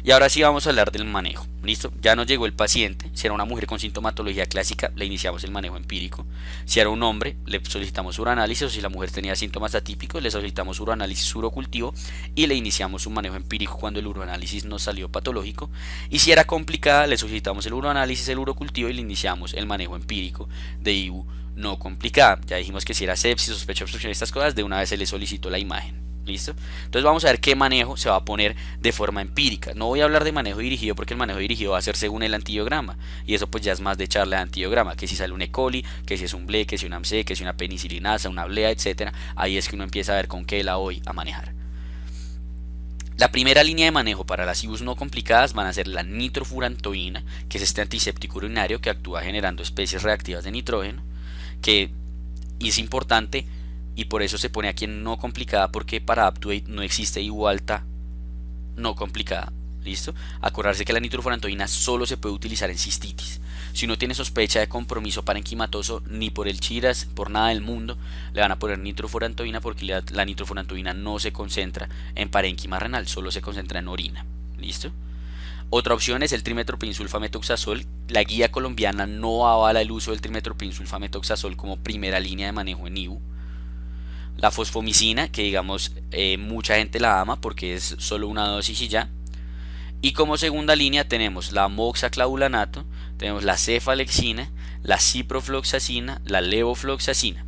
Y ahora sí vamos a hablar del manejo. ¿Listo? Ya nos llegó el paciente. Si era una mujer con sintomatología clásica, le iniciamos el manejo empírico. Si era un hombre, le solicitamos uroanálisis, o si la mujer tenía síntomas atípicos, le solicitamos uroanálisis urocultivo y le iniciamos un manejo empírico cuando el uroanálisis nos salió patológico. Y si era complicada, le solicitamos el uroanálisis, el urocultivo y le iniciamos el manejo empírico de IBU no complicada. Ya dijimos que si era sepsis, sospecha de obstrucción, estas cosas, de una vez se le solicitó la imagen. ¿Listo? Entonces vamos a ver qué manejo se va a poner de forma empírica. No voy a hablar de manejo dirigido porque el manejo dirigido va a ser según el antibiograma. Y eso pues ya es más de charla de antibiograma. Que si sale un E. coli, que si es un BLE, que si un AMC, que si una penicilinasa, una blea, etcétera. Ahí es que uno empieza a ver con qué la voy a manejar. La primera línea de manejo para las IBUs no complicadas van a ser la nitrofurantoína, que es este antiséptico urinario que actúa generando especies reactivas de nitrógeno, que es importante y por eso se pone aquí en no complicada, porque para Aptuate no existe IBU alta no complicada. ¿Listo? Acordarse que la nitrofurantoína solo se puede utilizar en cistitis. Si uno tiene sospecha de compromiso parenquimatoso, ni por el chiras, por nada del mundo, le van a poner nitrofurantoína, porque la nitrofurantoína no se concentra en parénquima renal, solo se concentra en orina. ¿Listo? Otra opción es el trimetoprim-sulfametoxazol. La guía colombiana no avala el uso del trimetoprim-sulfametoxazol como primera línea de manejo en IBU. La fosfomicina, que digamos mucha gente la ama porque es solo una dosis y ya. Y como segunda línea tenemos la moxaclavulanato, tenemos la cefalexina, la ciprofloxacina, la levofloxacina.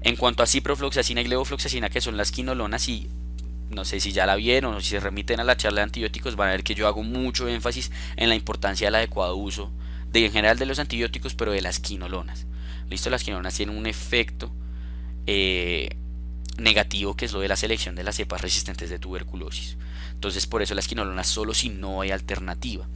En cuanto a ciprofloxacina y levofloxacina, que son las quinolonas, y no sé si ya la vieron o si se remiten a la charla de antibióticos, van a ver que yo hago mucho énfasis en la importancia del adecuado uso en general de los antibióticos, pero de las quinolonas. Listo, las quinolonas tienen un efecto negativo, que es lo de la selección de las cepas resistentes de tuberculosis. Entonces por eso las quinolonas solo si no hay alternativa.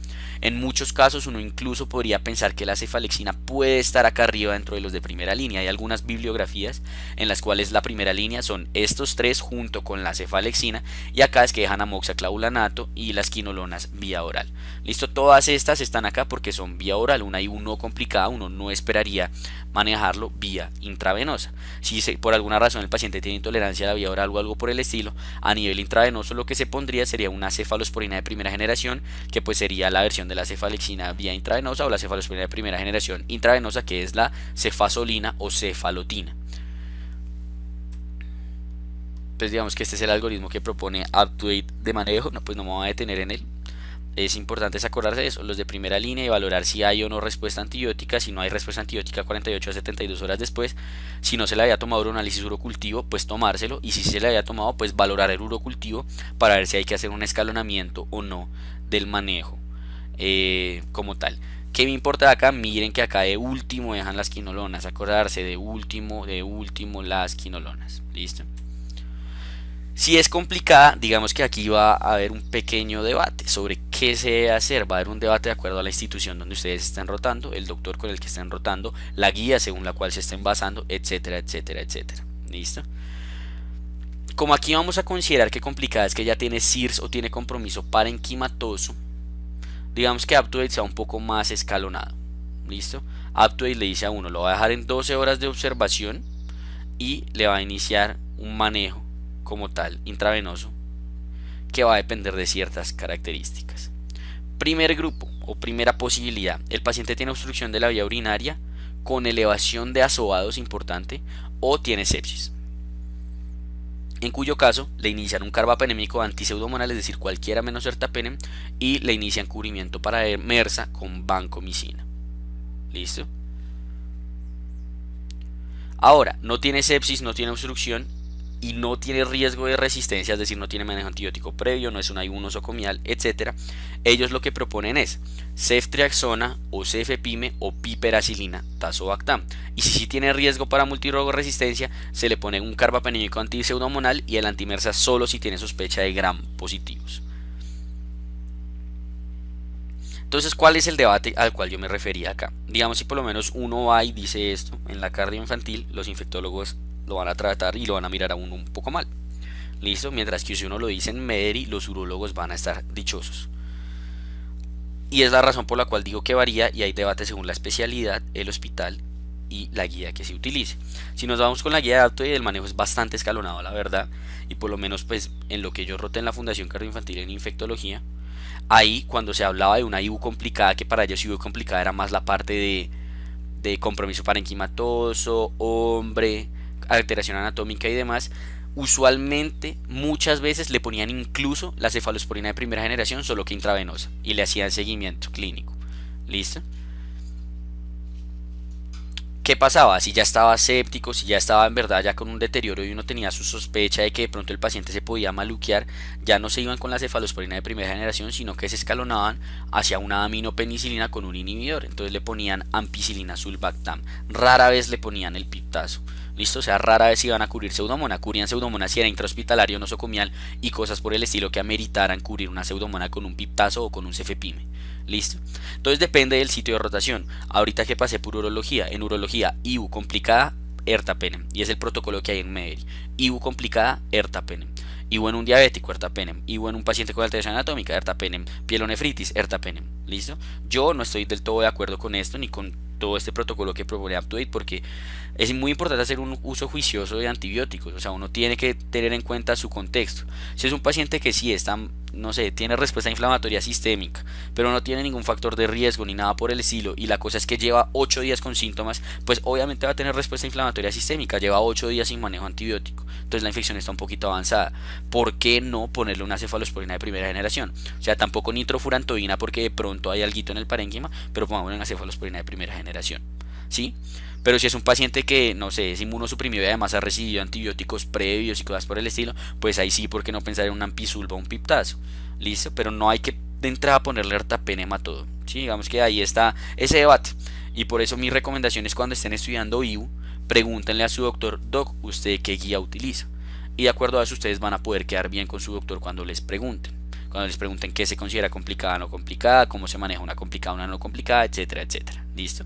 En muchos casos uno incluso podría pensar que la cefalexina puede estar acá arriba dentro de los de primera línea. Hay algunas bibliografías en las cuales la primera línea son estos tres junto con la cefalexina, y acá es que dejan amoxaclavulanato y las quinolonas vía oral. Listo, todas estas están acá porque son vía oral. Una IBU no complicada, uno no esperaría manejarlo vía intravenosa. Si por alguna razón el paciente tiene intolerancia a la vía oral o algo por el estilo, a nivel intravenoso lo que se pondría sería una cefalosporina de primera generación, que pues sería la versión de la cefalexina vía intravenosa, o la cefalosporina de primera generación intravenosa, que es la cefasolina o cefalotina. Pues digamos que este es el algoritmo que propone Aptuate de manejo. No, pues no me voy a detener en él. Es importante acordarse de eso, los de primera línea, y valorar si hay o no respuesta antibiótica. Si no hay respuesta antibiótica 48 a 72 horas después, si no se le había tomado un análisis urocultivo, pues tomárselo, y si se le había tomado, pues valorar el urocultivo para ver si hay que hacer un escalonamiento o no del manejo como tal. ¿Qué me importa de acá? Miren que acá de último dejan las quinolonas, acordarse de último las quinolonas. ¿Listo? Si es complicada, digamos que aquí va a haber un pequeño debate sobre qué se debe hacer. Va a haber un debate de acuerdo a la institución donde ustedes estén rotando, el doctor con el que estén rotando, la guía según la cual se estén basando, etcétera, etcétera, etcétera. ¿Listo? Como aquí vamos a considerar que complicada es que ya tiene CIRS o tiene compromiso parenquimatoso, digamos que Aptuate sea un poco más escalonado. ¿Listo? Aptuate le dice a uno, lo va a dejar en 12 horas de observación y le va a iniciar un manejo como tal intravenoso, que va a depender de ciertas características. Primer grupo o primera posibilidad: el paciente tiene obstrucción de la vía urinaria con elevación de azoados importante o tiene sepsis, en cuyo caso le inician un carbapenémico antiseudomonal, es decir, cualquiera menos ertapenem, y le inician cubrimiento para MRSA con vancomicina. ¿Listo? Ahora, no tiene sepsis, no tiene obstrucción y no tiene riesgo de resistencia, es decir, no tiene manejo antibiótico previo, no es una IBU nosocomial, etc. Ellos lo que proponen es ceftriaxona o cefepime o piperacilina tazobactam. Y si sí tiene riesgo para multirresistencia, se le pone un carbapenémico antiseudomonal y el antimersa solo si tiene sospecha de gram positivos. Entonces, ¿cuál es el debate al cual yo me refería acá? Digamos, si por lo menos uno va y dice esto en la cardio infantil, los infectólogos lo van a tratar y lo van a mirar a uno un poco mal. ¿Listo? Mientras que si uno lo dice en Mederi, los urólogos van a estar dichosos. Y es la razón por la cual digo que varía y hay debate según la especialidad, el hospital y la guía que se utilice. Si nos vamos con la guía de Aptuate, el manejo es bastante escalonado, la verdad, y por lo menos pues en lo que yo roté en la Fundación Cardioinfantil en infectología, Ahí cuando se hablaba de una IU complicada, que para ellos IU complicada era más la parte de compromiso parenquimatoso, hombre, alteración anatómica y demás, usualmente muchas veces le ponían incluso la cefalosporina de primera generación, solo que intravenosa, y le hacían seguimiento clínico. ¿Listo? ¿Qué pasaba? Si ya estaba séptico, si ya estaba en verdad ya con un deterioro y uno tenía su sospecha de que de pronto el paciente se podía maluquear, ya no se iban con la cefalosporina de primera generación, sino que se escalonaban hacia una aminopenicilina con un inhibidor. Entonces le ponían ampicilina sulbactam. Rara vez le ponían el piptazo. ¿Listo? O sea, rara vez iban a cubrir pseudomona. Cubrían pseudomona si era intrahospitalario, nosocomial y cosas por el estilo que ameritaran cubrir una pseudomona con un piptazo o con un cefepime. ¿Listo? Entonces depende del sitio de rotación. Ahorita que pasé por urología, en urología IU complicada, ertapenem. Y es el protocolo que hay en Medellín. IU complicada, ertapenem. IU en un diabético, ertapenem. IU en un paciente con alteración anatómica, ertapenem. Pielonefritis, ertapenem. ¿Listo? Yo no estoy del todo de acuerdo con esto ni con todo este protocolo que propone UpToDate porque es muy importante hacer un uso juicioso de antibióticos. O sea, uno tiene que tener en cuenta su contexto. Si es un paciente que sí está, no sé, tiene respuesta inflamatoria sistémica, pero no tiene ningún factor de riesgo ni nada por el estilo, y la cosa es que lleva 8 días con síntomas, pues obviamente va a tener respuesta inflamatoria sistémica, lleva 8 días sin manejo antibiótico, entonces la infección está un poquito avanzada. ¿Por qué no ponerle una cefalosporina de primera generación? O sea, tampoco nitrofurantoína porque de pronto hay alguito en el parénquima, pero pongámosle una cefalosporina de primera generación, ¿sí? Pero si es un paciente que, no sé, es inmunosuprimido y además ha recibido antibióticos previos y cosas por el estilo, pues ahí sí, ¿por qué no pensar en un ampisulva o un piptazo? ¿Listo? Pero no hay que de entrada ponerle ertapenem a todo. ¿Sí? Digamos que ahí está ese debate. Y por eso mi recomendación es cuando estén estudiando IU, pregúntenle a su doctor: doc, ¿usted qué guía utiliza? Y de acuerdo a eso ustedes van a poder quedar bien con su doctor cuando les pregunten. Cuando les pregunten qué se considera complicada o no complicada, cómo se maneja una complicada o una no complicada, etcétera, etcétera. ¿Listo?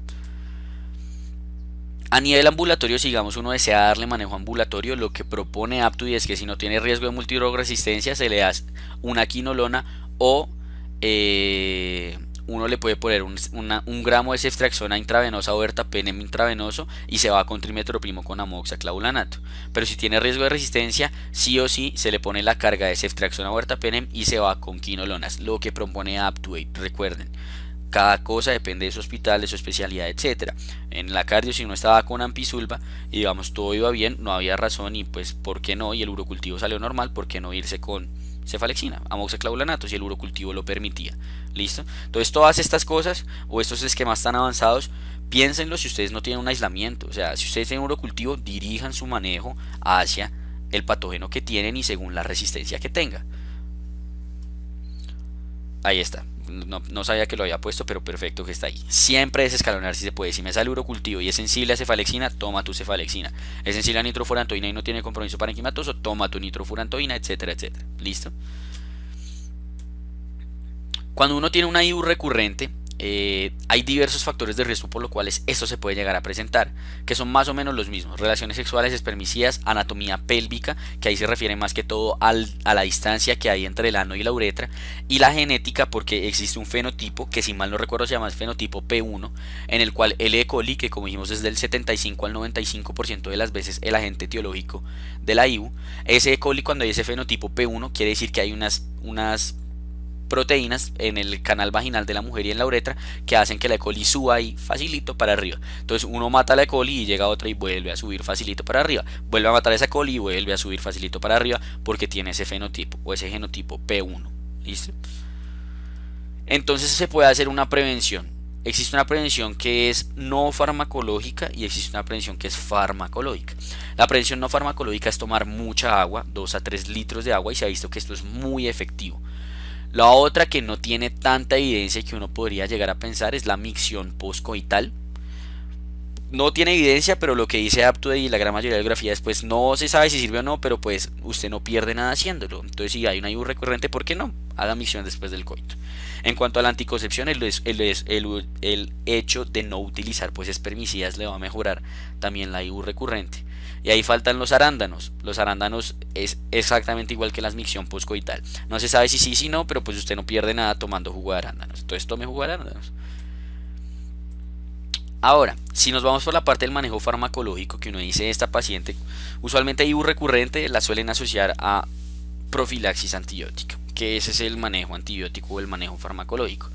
A nivel ambulatorio, si digamos uno desea darle manejo ambulatorio, lo que propone UpToDate es que si no tiene riesgo de multidrogresistencia, se le da una quinolona o uno le puede poner un gramo de ceftriaxona intravenosa o ertapenem intravenoso y se va con trimetroprimo con amoxiclavulanato. Pero si tiene riesgo de resistencia, sí o sí se le pone la carga de ceftriaxona o ertapenem y se va con quinolonas, lo que propone UpToDate. Recuerden, cada cosa depende de su hospital, de su especialidad, etcétera. En la cardio, si uno estaba con ampisulva y digamos todo iba bien, no había razón y pues ¿por qué no? Y el urocultivo salió normal, ¿por qué no irse con cefalexina, amoxiclavulanato, si el urocultivo lo permitía? ¿Listo? Entonces todas estas cosas o estos esquemas tan avanzados, piénsenlo si ustedes no tienen un aislamiento. O sea, si ustedes tienen un urocultivo, dirijan su manejo hacia el patógeno que tienen y según la resistencia que tenga. Ahí está. No sabía que lo había puesto, pero perfecto que está ahí. Siempre desescalonar si se puede. Si me sale urocultivo y es sensible a cefalexina, toma tu cefalexina. Es sensible a nitrofurantoína y no tiene compromiso parenquimatoso, toma tu nitrofurantoína, etcétera, etcétera. ¿Listo? Cuando uno tiene una IU recurrente, hay diversos factores de riesgo por los cuales esto se puede llegar a presentar, que son más o menos los mismos: relaciones sexuales espermicidas, anatomía pélvica, que ahí se refiere más que todo a la distancia que hay entre el ano y la uretra, y la genética, porque existe un fenotipo, que si mal no recuerdo se llama el fenotipo P1, en el cual el E. coli, que como dijimos es del 75 al 95% de las veces el agente etiológico de la IU, ese E. coli, cuando hay ese fenotipo P1, quiere decir que hay unas proteínas en el canal vaginal de la mujer y en la uretra que hacen que la E. coli suba ahí facilito para arriba. Entonces uno mata a la E. coli y llega otra y vuelve a subir facilito para arriba, vuelve a matar a esa E. coli y vuelve a subir facilito para arriba porque tiene ese fenotipo o ese genotipo P1. ¿Listo? Entonces se puede hacer una prevención. Existe una prevención que es no farmacológica y existe una prevención que es farmacológica. La prevención no farmacológica es tomar mucha agua, 2 a 3 litros de agua, y se ha visto que esto es muy efectivo. La otra, que no tiene tanta evidencia y que uno podría llegar a pensar, es la micción postcoital. No tiene evidencia, pero lo que dice UpToDate y la gran mayoría de biografías, pues no se sabe si sirve o no, pero pues usted no pierde nada haciéndolo. Entonces si hay una IU recurrente, ¿por qué no? Haga micción después del coito. En cuanto a la anticoncepción, el hecho de no utilizar pues espermicidas le va a mejorar también la IU recurrente. Y ahí faltan los arándanos. Los arándanos es exactamente igual que la micción postcoital. No se sabe si sí, si no, pero pues usted no pierde nada tomando jugo de arándanos. Entonces tome jugo de arándanos. Ahora, si nos vamos por la parte del manejo farmacológico, que uno dice esta paciente, usualmente IU recurrente la suelen asociar a profilaxis antibiótica. que ese es el manejo antibiótico o el manejo farmacológico.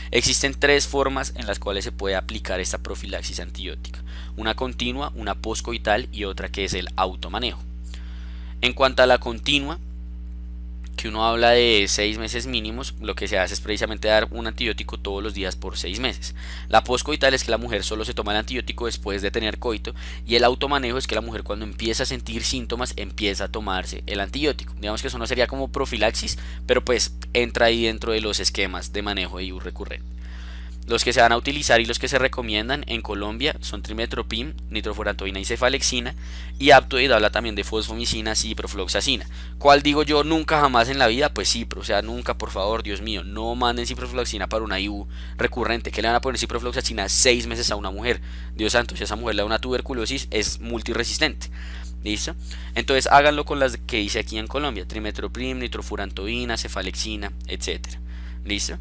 Existen tres formas en las cuales se puede aplicar esta profilaxis antibiótica: una continua, una poscoital y otra que es el automanejo. En cuanto a la continua, que uno habla de 6 meses mínimos, lo que se hace es precisamente dar un antibiótico todos los días por 6 meses. La poscoital es que la mujer solo se toma el antibiótico después de tener coito, y el automanejo es que la mujer cuando empieza a sentir síntomas empieza a tomarse el antibiótico. Digamos que eso no sería como profilaxis, pero pues entra ahí dentro de los esquemas de manejo de IU recurrente. Los que se van a utilizar y los que se recomiendan en Colombia son trimestoprim, nitrofurantoína y cefalexina, y Aptoid habla también de fosfomicina, ciprofloxacina. ¿Cuál digo yo nunca jamás en la vida? Pues cipro, o sea, nunca, por favor, Dios mío, no manden ciprofloxacina para una IU recurrente. ¿Qué le van a poner ciprofloxacina 6 meses a una mujer? Dios santo, si a esa mujer le da una tuberculosis es multiresistente. ¿Listo? Entonces háganlo con las que hice aquí en Colombia: trimestoprim, nitrofurantoína, cefalexina, etcétera. ¿Listo?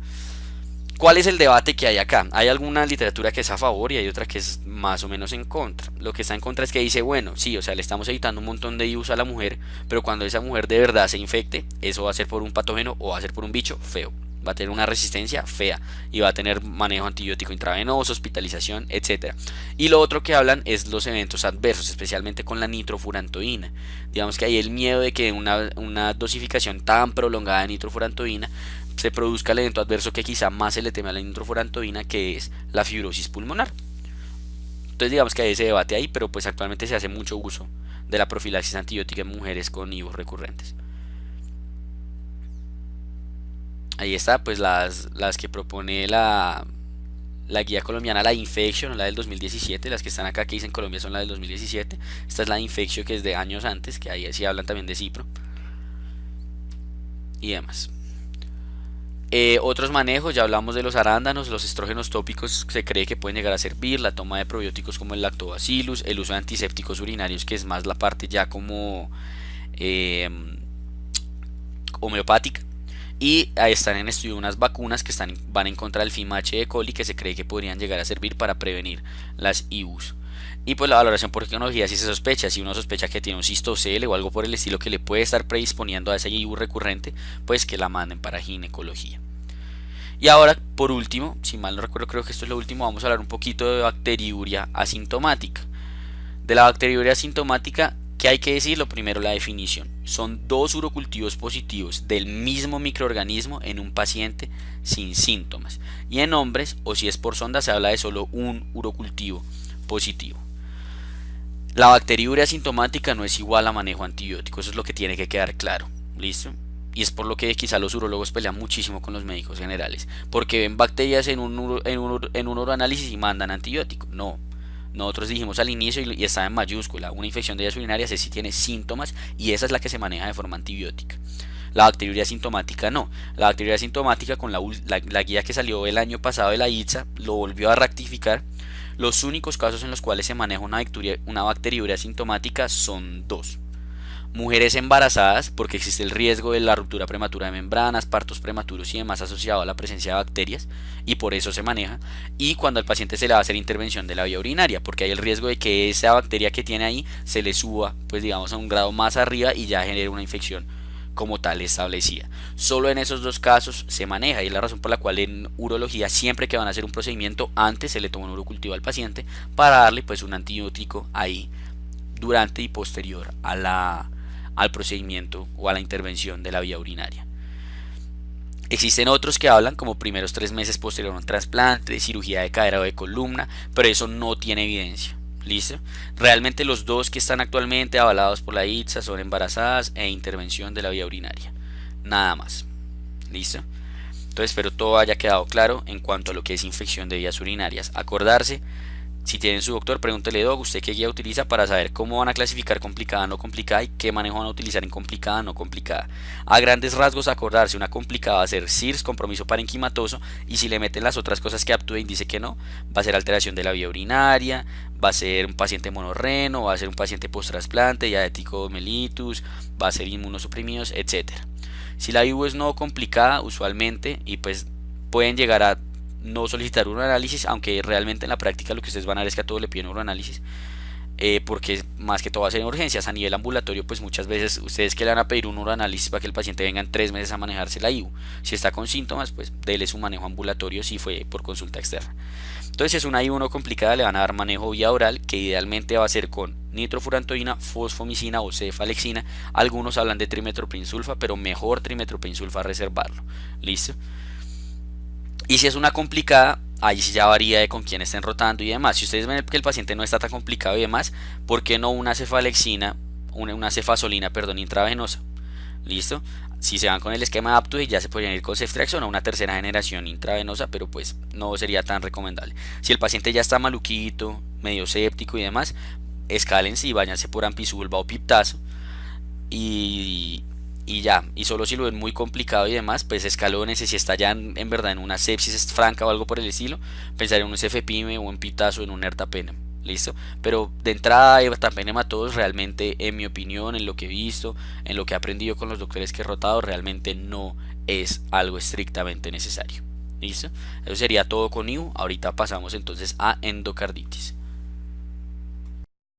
¿Cuál es el debate que hay acá? Hay alguna literatura que es a favor y hay otra que es más o menos en contra. Lo que está en contra es que dice, bueno, sí, o sea, le estamos evitando un montón de IUs a la mujer, pero cuando esa mujer de verdad se infecte, eso va a ser por un patógeno o va a ser por un bicho feo. Va a tener una resistencia fea y va a tener manejo antibiótico intravenoso, hospitalización, etc. Y lo otro que hablan es los eventos adversos, especialmente con la nitrofurantoína. Digamos que hay el miedo de que una dosificación tan prolongada de nitrofurantoína se produzca el evento adverso que quizá más se le teme a la nitrofurantoína, que es la fibrosis pulmonar. Entonces digamos que hay ese debate ahí, pero pues actualmente se hace mucho uso de la profilaxis antibiótica en mujeres con IVs recurrentes. Ahí está, pues las que propone la guía colombiana, la Infection, la del 2017. Las que están acá que dicen Colombia son la del 2017. Esta es la Infection, que es de años antes, que ahí sí hablan también de cipro y demás. Otros manejos, ya hablamos de los arándanos, los estrógenos tópicos se cree que pueden llegar a servir, la toma de probióticos como el lactobacillus, el uso de antisépticos urinarios, que es más la parte ya como homeopática, y ahí están en estudio unas vacunas que van en contra del FIMH de coli, que se cree que podrían llegar a servir para prevenir las IUs. Y pues la valoración por ginecología, si se sospecha, si uno sospecha que tiene un cistocele o algo por el estilo que le puede estar predisponiendo a esa IU recurrente, pues que la manden para ginecología. Y ahora, por último, si mal no recuerdo, creo que esto es lo último, vamos a hablar un poquito de bacteriuria asintomática. De la bacteriuria asintomática, ¿qué hay que decir? Lo primero, la definición. Son 2 urocultivos positivos del mismo microorganismo en un paciente sin síntomas. Y en hombres, o si es por sonda, se habla de solo un urocultivo positivo. La bacteriuria asintomática no es igual a manejo antibiótico, eso es lo que tiene que quedar claro. ¿Listo? Y es por lo que quizá los urólogos pelean muchísimo con los médicos generales, porque ven bacterias en un uroanálisis y mandan antibiótico. No, nosotros dijimos al inicio y está en mayúscula: una infección de vías urinarias sí tiene síntomas y esa es la que se maneja de forma antibiótica. La bacteriuria asintomática no. La bacteriuria asintomática, con la guía que salió el año pasado de la ITSA, lo volvió a rectificar. Los únicos casos en los cuales se maneja una bacteriuria asintomática son 2: mujeres embarazadas, porque existe el riesgo de la ruptura prematura de membranas, partos prematuros y demás asociado a la presencia de bacterias, y por eso se maneja; y cuando al paciente se le va a hacer intervención de la vía urinaria, porque hay el riesgo de que esa bacteria que tiene ahí se le suba, pues digamos, a un grado más arriba y ya genere una infección como tal establecida. Solo en esos 2 casos se maneja, y es la razón por la cual en urología siempre que van a hacer un procedimiento, antes se le toma un urocultivo al paciente para darle pues un antibiótico ahí durante y posterior al procedimiento o a la intervención de la vía urinaria. Existen otros que hablan como primeros 3 meses posterior a un trasplante, de cirugía de cadera o de columna, pero eso no tiene evidencia. ¿Listo? Realmente los 2 que están actualmente avalados por la ITSA son embarazadas e intervención de la vía urinaria. Nada más. ¿Listo? Entonces espero todo haya quedado claro en cuanto a lo que es infección de vías urinarias. Acordarse, si tienen su doctor, pregúntele: doc, ¿usted qué guía utiliza para saber cómo van a clasificar complicada, no complicada, y qué manejo van a utilizar en complicada, no complicada? A grandes rasgos, acordarse: una complicada va a ser CIRS, compromiso parenquimatoso, y si le meten las otras cosas que Aptoid dice que no, va a ser alteración de la vía urinaria, va a ser un paciente monorreno, va a ser un paciente post-trasplante, diabético mellitus, va a ser inmunosuprimidos, etc. Si la IU es no complicada, usualmente, y pues pueden llegar a no solicitar un análisis, aunque realmente en la práctica lo que ustedes van a ver es que a todos le piden un análisis, porque más que todo va a ser en urgencias. A nivel ambulatorio, pues muchas veces ustedes que le van a pedir un uroanálisis para que el paciente venga en 3 meses a manejarse la IU. Si está con síntomas, pues dele su manejo ambulatorio si fue por consulta externa. Entonces, si es una IU no complicada, le van a dar manejo vía oral, que idealmente va a ser con nitrofurantoína, fosfomicina o cefalexina. Algunos hablan de trimetoprim-sulfa, pero mejor trimetoprim-sulfa reservarlo. ¿Listo? Y si es una complicada, ahí sí ya varía de con quién estén rotando y demás. Si ustedes ven que el paciente no está tan complicado y demás, ¿por qué no una cefalexina, una cefazolina, perdón, intravenosa? ¿Listo? Si se van con el esquema Aptude, ya se podrían ir con ceftriaxona a una tercera generación intravenosa, pero pues no sería tan recomendable. Si el paciente ya está maluquito, medio séptico y demás, escálense y váyanse por ampicilva o piptazo y ya, y solo si lo ven muy complicado y demás, pues escalónense. Si está ya en verdad en una sepsis franca o algo por el estilo, pensar en un cefepime o en pitazo, en un ertapenem. ¿Listo? Pero de entrada, ertapenem a todos, realmente, en mi opinión, en lo que he visto, en lo que he aprendido con los doctores que he rotado, realmente no es algo estrictamente necesario. ¿Listo? Eso sería todo con IU. Ahorita pasamos entonces a endocarditis.